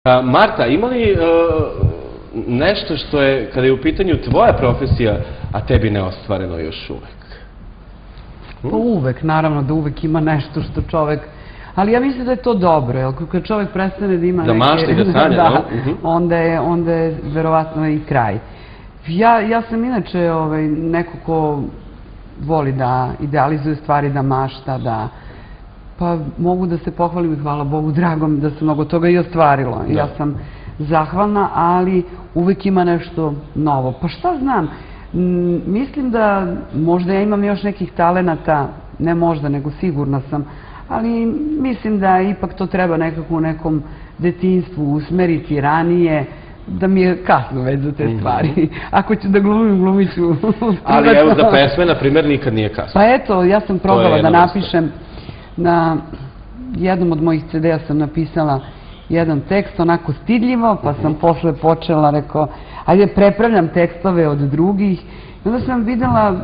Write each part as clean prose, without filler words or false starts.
Marta, ima li nešto što je, kada je u pitanju tvoja profesija, a tebi neostvareno još uvek? Pa uvek, naravno da uvek ima nešto što čovek... Ali ja mislim da je to dobro, jer kad čovek prestane da ima neke... Da mašta i da sanja, onda je verovatno i kraj. Ja sam inače neko ko voli da idealizuje stvari, da mašta, da... Pa mogu da se pohvalim i hvala Bogu dragom da se mnogo toga i ostvarilo. Ja sam zahvalna, ali uvek ima nešto novo. Pa šta znam, mislim da možda ja imam još nekih talenata, ne možda, nego sigurna sam, ali mislim da ipak to treba nekako u nekom detinjstvu usmeriti ranije, da mi je kasno već za te stvari. Ako ću da glumim, glumit ću. Ali evo za pesme, na primjer, nikad nije kasno. Pa eto, ja sam probala da napišem. Na jednom od mojih CD-a sam napisala jedan tekst, onako stidljivo, pa sam posle počela, rekao, ajde prepravljam tekstove od drugih. I onda sam videla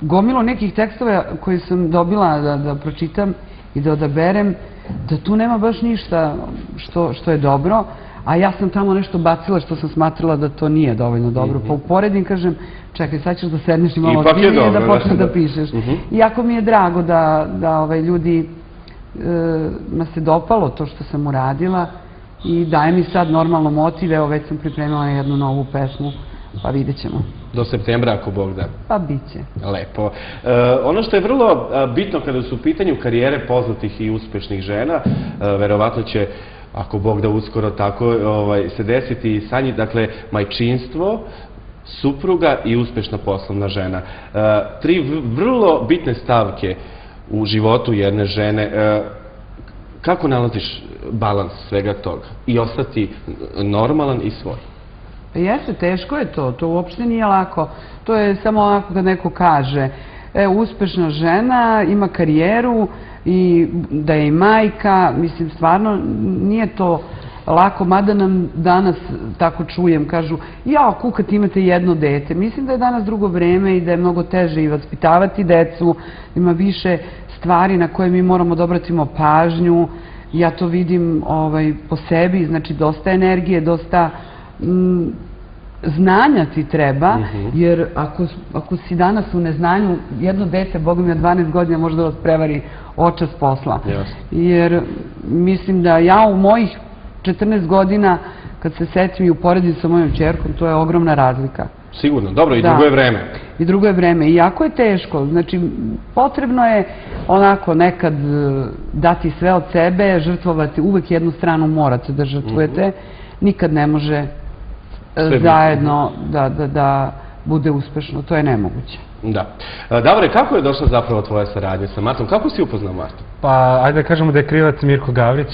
gomilu nekih tekstova koje sam dobila da pročitam i da odaberem, da tu nema baš ništa što je dobro, a ja sam tamo nešto bacila što sam smatrala da to nije dovoljno dobro. Pa uporedim, kažem, čekaj, sad ćeš da sedneš i malo ozbiljnije da počneš da pišeš. Iako mi je drago da ljudi ma se dopalo to što sam uradila i daje mi sad normalno motiv, evo već sam pripremila jednu novu pesmu, pa vidjet ćemo. Do septembra, ako Bog da. Pa bit će. Lepo. Ono što je vrlo bitno kada su u pitanju karijere poznatih i uspešnih žena, verovatno će, ako Bog da uskoro tako, se desiti i sanji, dakle, majčinstvo, supruga i uspešna poslovna žena. Tri vrlo bitne stavke u životu jedne žene. Kako nalaziš balans svega toga i ostati normalan i svoj? Jeste, teško je to. To uopšte nije lako. To je samo onako kad neko kaže uspešna žena, ima karijeru i da je i majka. Mislim, stvarno nije to lako, mada nam danas, tako čujem, kažu ja, kukat, imate jedno dete. Mislim da je danas drugo vreme i da je mnogo teže i vaspitavati decu, ima više stvari na koje mi moramo da obratimo pažnju. Ja to vidim po sebi, znači dosta energije, dosta znanja ti treba, jer ako si danas u neznanju, jedno dete, Boga mi od 12 godina može da vas prevari očas posla. Jer mislim da ja u mojih 14 godina, kad se setim i uporedim sa mojom ćerkom, to je ogromna razlika. Sigurno, dobro, i drugo je vreme. I drugo je vreme. I jako je teško. Znači, potrebno je onako nekad dati sve od sebe, žrtvovati, uvek jednu stranu morate da žrtvujete. Nikad ne može zajedno da bude uspešno. To je nemoguće. Da. Davore, kako je došla zapravo tvoja saradnja sa Martom? Kako si upoznao Martu? Pa, ajde da kažemo da je krivac Mirko Gavrić,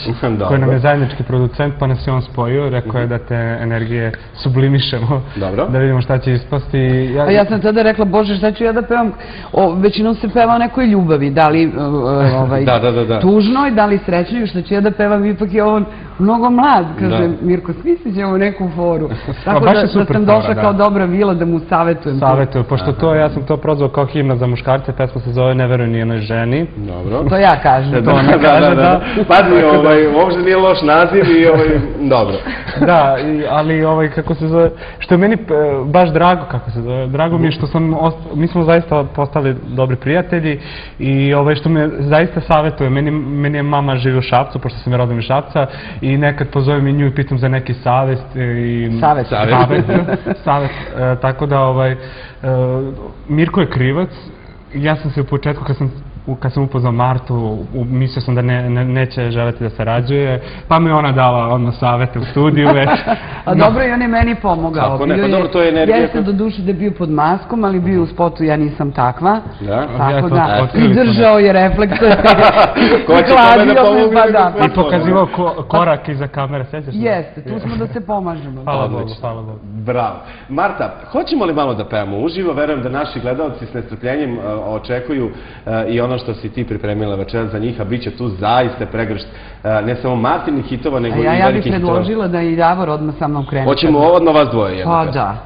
koji nam je zajednički producent, pa nas je on spojio. Rekao je da te energije sublimišemo, da vidimo šta će ispasti. A ja sam tada rekla, Bože, šta ću ja da pevam? Većinom se peva o nekoj ljubavi, da li tužnoj, da li srećnoj, što ću ja da pevam, ipak je on mnogo mlad, kaže Mirko, smislit ćemo neku foru. Tako da sam došla kao dobra vila da mu savjetujem. Savjetujem, pošto to, ja sam to prozvao kao himna za muškarce, pesma se zove Ne veruj nijednoj ženi. Dobro. To ja kažem. To ona kaže, da. Pazi, uopšte nije loš naziv i dobro. Da, ali kako se zove, što je meni baš drago, kako se zove, drago mi je što mi smo zaista postali dobri prijatelji i što me zaista savjetuje, meni je mama živi u Šapcu, pošto sam je rodim iz Šapca i nekad pozovem i nju i pitam za neki savjet. Savjet, tako da Mirko je krivac. Ja sam se u početku, kad sam upoznao Martu, mislio sam da neće želeti da sarađuje, pa mi je ona dala odmah savete u studiju već. A dobro, i on je meni pomogao. Kako ne, pa dobro, to je energija. Jeste do duše da je bio pod maskom, ali bio u spotu Ja nisam takva. Tako da, i držao je refleks. Ko će tome da pomogu? I pokazivao korak iza kamere, sećaš se? Jeste, tu smo da se pomažemo. Hvala Bogu, hvala Bogu. Bravo. Marta, hoćemo li malo da pevamo uživo? Verujem da naši gledalci s nestrpljenjem očekuju i ono što si ti pripremila večera za njih, a bit će tu zaista pregršt ne samo Martinih hitova, nego i velikih hitova. Ja bih predložila da i Davor odmah sa mnom krene. Hoćemo odno vas dvoje jedno. Pa da.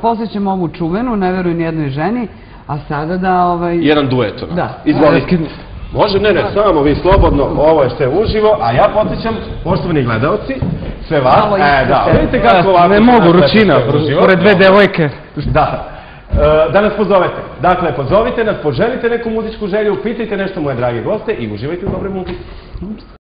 Posle ćemo ovu čuvenu, Ne veruj nijednoj ženi, a sada da... Jedan duet, ono. Da. Izvoli. Može, ne, samo vi slobodno, ovo je sve uživo, a ja podsjećam, poštovani gledalci, sve vas, vidite kako ovako... Ne mogu, ručina, pored dve devojke. Da nas pozovete. Dakle, pozovite nas, poželite neku muzičku želju, pitajte nešto moje drage goste i uživajte u dobroj muzici.